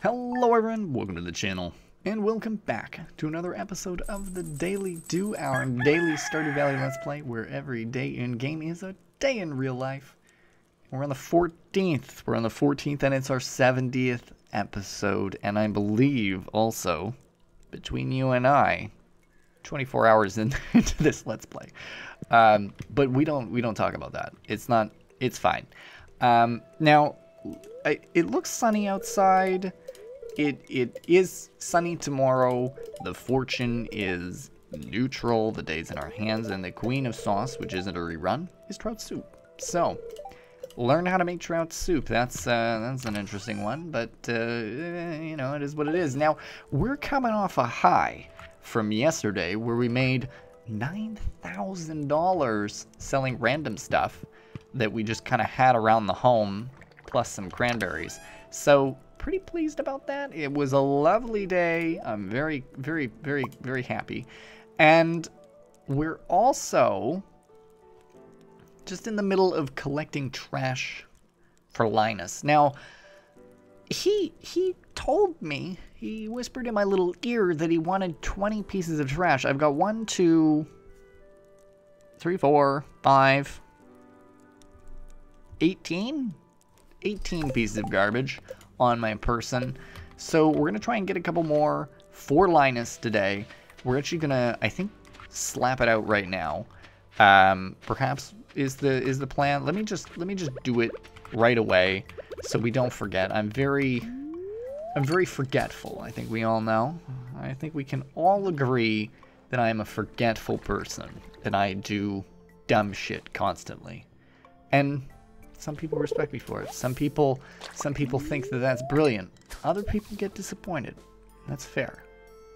Hello everyone, welcome to the channel, and welcome back to another episode of the Daily Do, our daily Stardew Valley Let's Play, where every day in game is a day in real life. We're on the 14th, and it's our 70th episode, and I believe also, between you and I, 24 hours into this Let's Play. But we don't talk about that. It's fine. Now, it looks sunny outside. It is sunny tomorrow. The fortune is neutral. The day's in our hands, and the queen of sauce, which isn't a rerun, is trout soup. So, learn how to make trout soup. That's an interesting one, but you know, it is what it is. Now, we're coming off a high from yesterday where we made $9,000 selling random stuff that we just kind of had around the home, plus some cranberries. So, pretty pleased about that. It was a lovely day. I'm very, very, very, very happy. And we're also just in the middle of collecting trash for Linus. Now, he told me, he whispered in my little ear that he wanted 20 pieces of trash. I've got 1, 2, 3, 4, 5, 18 pieces of garbage on my person. So we're gonna try and get a couple more for Linus today. We're actually gonna, I think, slap it out right now. Perhaps is the plan. Let me just do it right away so we don't forget. I'm very forgetful. I think we all know. I think we can all agree that I am a forgetful person, and I do dumb shit constantly. And some people respect me for it. Some people think that that's brilliant. Other people get disappointed. That's fair.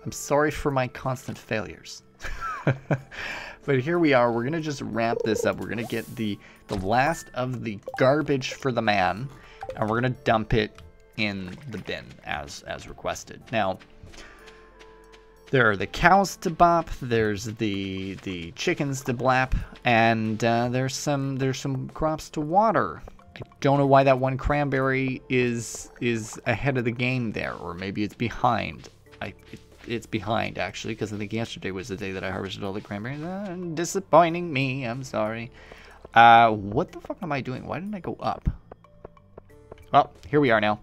I'm sorry for my constant failures. But here we are. We're gonna just wrap this up. We're gonna get the last of the garbage for the man, and we're gonna dump it in the bin as requested. Now, there are the cows to bop, there's the chickens to blap, and there's some crops to water. I don't know why that one cranberry is ahead of the game there, or maybe it's behind. It's behind, actually, because I think yesterday was the day that I harvested all the cranberries. Disappointing me, I'm sorry. What the fuck am I doing? Why didn't I go up? Well, here we are now.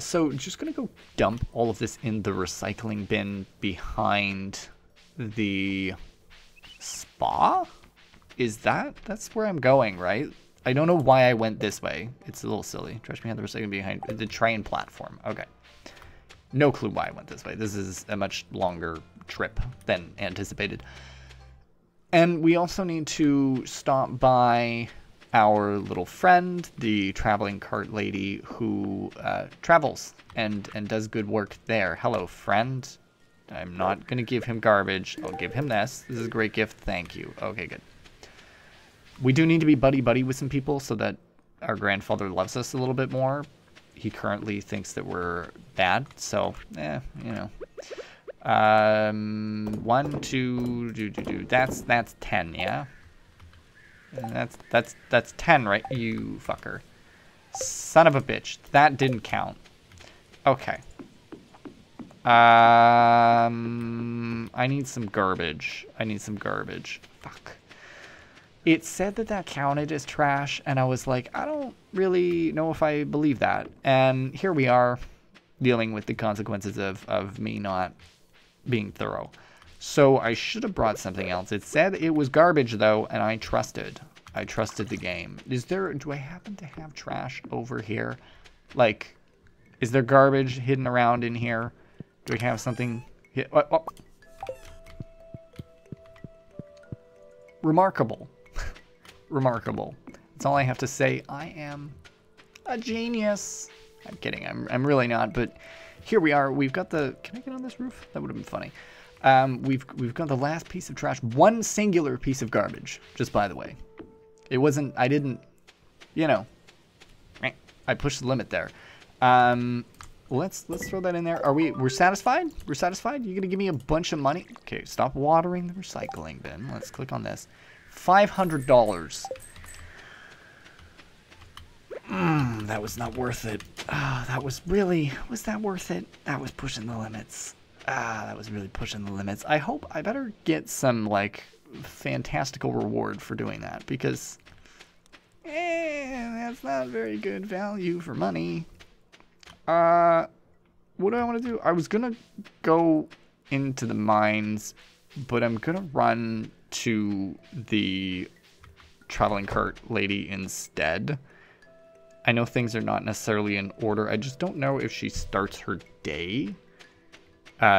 So just gonna go dump all of this in the recycling bin behind the spa? That's where I'm going, right? I don't know why I went this way. It's a little silly. Trash behind the recycling behind the train platform. Okay. No clue why I went this way. This is a much longer trip than anticipated. And we also need to stop by our little friend, the traveling cart lady who travels and does good work there. Hello, friend. I'm not going to give him garbage. I'll give him this. This is a great gift. Thank you. Okay, good. We do need to be buddy-buddy with some people so that our grandfather loves us a little bit more. He currently thinks that we're bad, so, you know. 1, 2, that's 10, yeah? That's 10, right? You fucker. Son of a bitch. That didn't count. Okay. I need some garbage. Fuck. It said that counted as trash, and I was like, I don't really know if I believe that. And here we are, dealing with the consequences of me not being thorough. So I should have brought something else. It said it was garbage, though, and I trusted. I trusted the game. Do I happen to have trash over here? Like, is there garbage hidden around in here? Do we have something? Oh. Remarkable. Remarkable. That's all I have to say. I am a genius. I'm kidding. I'm really not, but here we are. We've got the... Can I get on this roof? That would have been funny. We've got the last piece of trash. One singular piece of garbage, just by the way. It wasn't, I didn't, you know, I pushed the limit there. Let's throw that in there. We're satisfied? We're satisfied? You're gonna give me a bunch of money? Okay, stop watering the recycling bin. Let's click on this. $500. That was not worth it. That was really... Was that worth it? That was pushing the limits. That was really pushing the limits. I hope... I better get some, like, fantastical reward for doing that. Because... that's not very good value for money. What do I want to do? I was going to go into the mines, but I'm going to run to the traveling cart lady instead. I know things are not necessarily in order. I just don't know if she starts her day,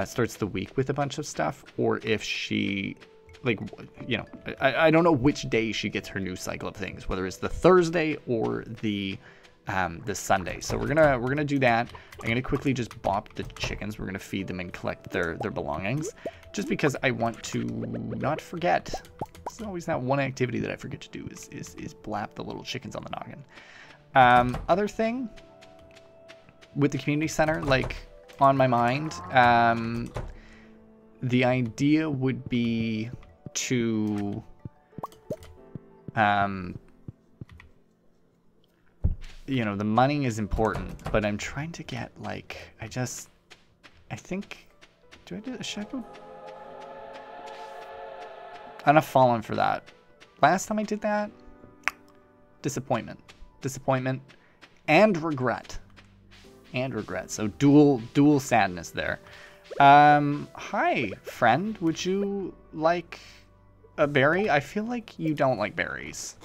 starts the week with a bunch of stuff, or if she, like, you know, I don't know which day she gets her new cycle of things, whether it's the Thursday or the Sunday. So we're gonna do that. I'm gonna quickly just bop the chickens. We're gonna feed them and collect their belongings, just because I want to not forget. It's always that one activity that I forget to do is blap the little chickens on the noggin. Other thing with the community center, like, on my mind, the idea would be to, you know, the money is important, but I'm trying to get, like, I think, should I go? I'm not falling for that. Last time I did that, disappointment, and regret, so dual sadness there. Hi friend, would you like a berry? I feel like you don't like berries.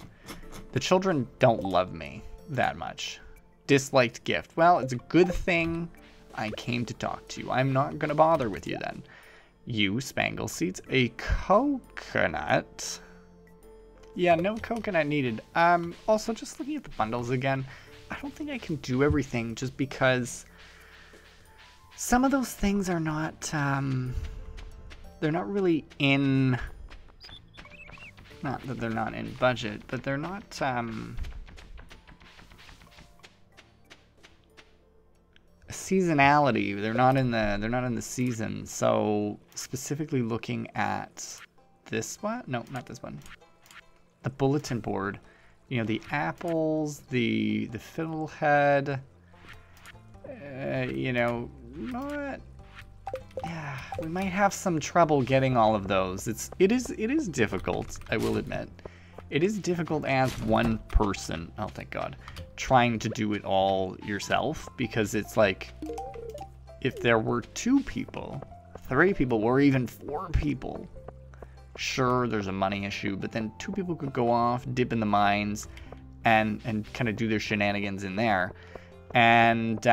The children don't love me that much. Disliked gift. Well, it's a good thing I came to talk to you. I'm not gonna bother with you then. You, Spangle Seeds, a coconut. Yeah, no coconut needed. Also, just looking at the bundles again, I don't think I can do everything just because some of those things are not, they're not really in, not that they're not in budget, but they're not, seasonality. They're not in the season. So specifically looking at this one, no, not this one, the bulletin board, you know, the apples, the fiddlehead, you know, not, yeah, we might have some trouble getting all of those. It is difficult, I will admit. It is difficult as one person, oh thank God, trying to do it all yourself, because it's like, if there were 2 people, 3 people, or even 4 people, sure, there's a money issue, but then 2 people could go off, dip in the mines, and kind of do their shenanigans in there. And,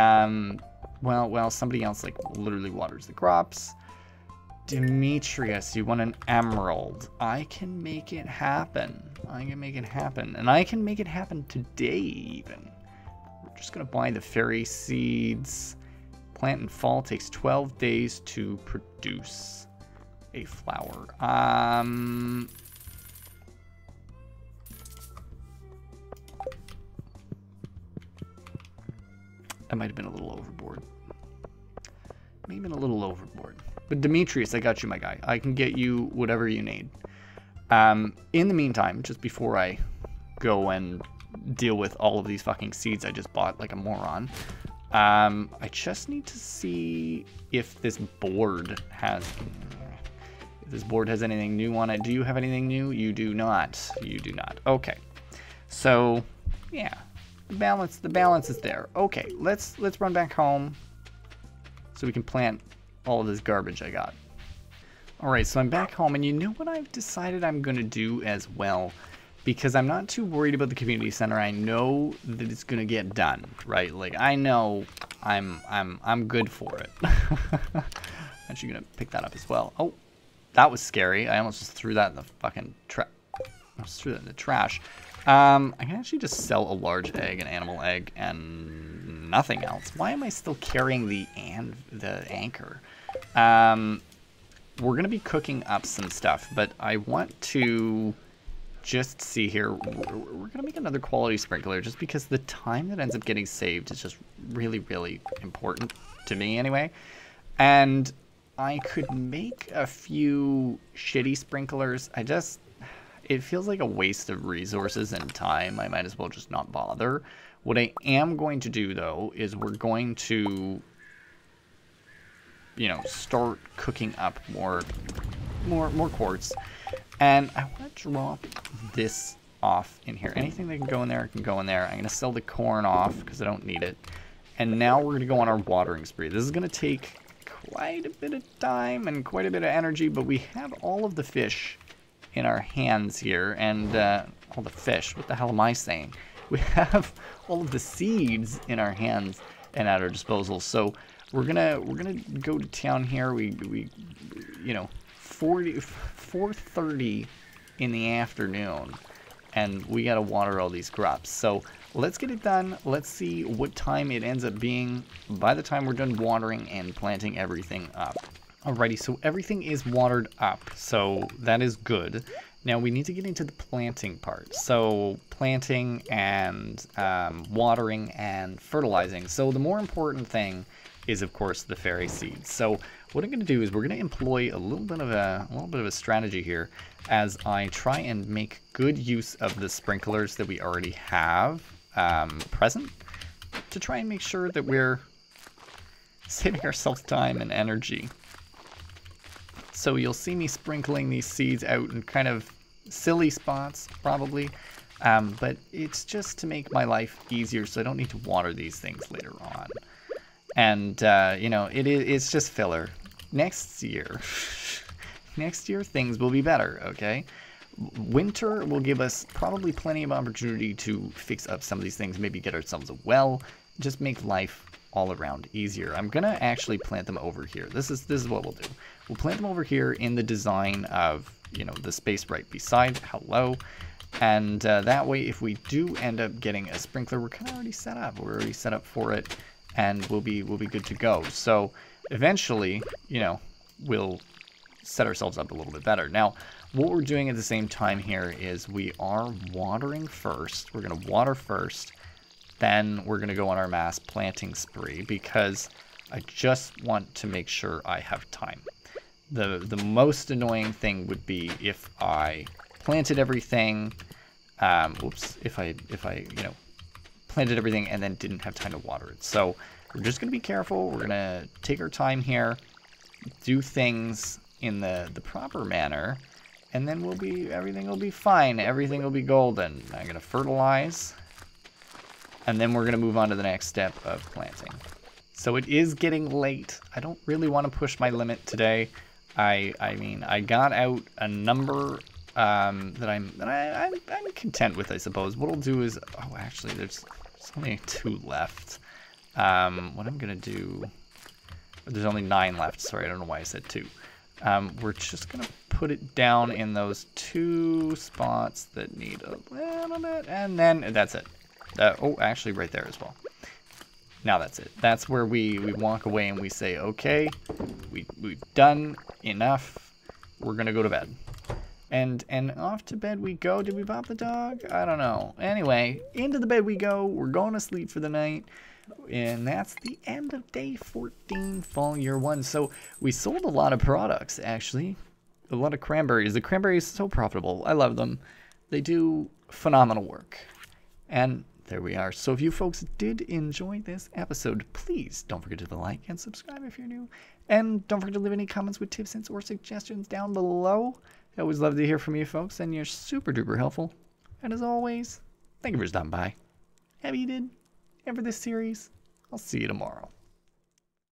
well, somebody else, like, literally waters the crops. Demetrius, you want an emerald. I can make it happen. I can make it happen. And I can make it happen today, even. We're just going to buy the fairy seeds. Plant in fall takes 12 days to produce a flower. That might have been a little overboard. Maybe a little overboard. But Demetrius, I got you, my guy. I can get you whatever you need. In the meantime, just before I go and deal with all of these fucking seeds I just bought like a moron, I just need to see if this board has... If this board has anything new on it. Do you have anything new? You do not. You do not. Okay. So, yeah. The balance is there. Okay, let's run back home so we can plant all of this garbage I got. Alright, so I'm back home, and you know what I've decided I'm going to do as well? Because I'm not too worried about the community center. I know that it's going to get done, right? Like, I know I'm good for it. I'm actually going to pick that up as well. Oh, that was scary. I almost just threw that in the fucking trash. I just threw that in the trash. I can actually just sell a large egg, an animal egg, and nothing else. Why am I still carrying the anchor? We're going to be cooking up some stuff, but I want to just see here. We're going to make another quality sprinkler just because the time that ends up getting saved is just really, really important to me anyway. And I could make a few shitty sprinklers. It feels like a waste of resources and time. I might as well just not bother. What I am going to do, though, is we're going to, you know, start cooking up more quartz. And I want to drop this off in here. Anything that can go in there can go in there. I'm going to sell the corn off because I don't need it. And now we're going to go on our watering spree. This is going to take quite a bit of time and quite a bit of energy, but we have all of the fish in our hands here, and all the fish. What the hell am I saying? We have all of the seeds in our hands and at our disposal. So we're gonna go to town here. We you know, 4:30 in the afternoon, and we gotta water all these crops. So let's get it done. Let's see what time it ends up being by the time we're done watering and planting everything up. Alrighty, so everything is watered up, so that is good. Now we need to get into the planting part. So planting and watering and fertilizing. So the more important thing is, of course, the fairy seeds. So what I'm going to do is we're going to employ a little bit of a strategy here as I try and make good use of the sprinklers that we already have present, to try and make sure that we're saving ourselves time and energy. So you'll see me sprinkling these seeds out in kind of silly spots, probably, but it's just to make my life easier so I don't need to water these things later on. And, you know, it's just filler. Next year things will be better, okay? Winter will give us probably plenty of opportunity to fix up some of these things, maybe get ourselves a well, just make life all around easier. I'm gonna actually plant them over here. This is what we'll do. We'll plant them over here in the design of, you know, the space right beside hello, and that way if we do end up getting a sprinkler, we're kind of already set up. We're already set up for it, and we'll be good to go. So eventually, you know, we'll set ourselves up a little bit better. Now, what we're doing at the same time here is we are watering first. We're gonna water first. Then we're going to go on our mass planting spree because I just want to make sure I have time. The most annoying thing would be if I planted everything, if I you know, planted everything and then didn't have time to water it. So we're just going to be careful. We're going to take our time here, do things in the proper manner, and then everything will be fine. Everything will be golden. I'm going to fertilize. And then we're going to move on to the next step of planting. So it is getting late. I don't really want to push my limit today. I mean, I got out a number that I'm content with, I suppose. What I'll do is, oh, actually, there's only 2 left. What I'm going to do, there's only 9 left. Sorry, I don't know why I said 2. We're just going to put it down in those 2 spots that need a little bit, and then that's it. Oh, actually right there as well. Now that's it. That's where we walk away and we say, okay, we've done enough. We're going to go to bed. And off to bed we go. Did we pop the dog? I don't know. Anyway, into the bed we go. We're going to sleep for the night. And that's the end of day 14, fall year 1. So we sold a lot of products, actually. A lot of cranberries. The cranberries are so profitable. I love them. They do phenomenal work. And there we are. So if you folks did enjoy this episode, please don't forget to like and subscribe if you're new. And don't forget to leave any comments with tips, hints, or suggestions down below. I always love to hear from you folks, and you're super duper helpful. And as always, thank you for stopping by. Happy you did. And for this series, I'll see you tomorrow.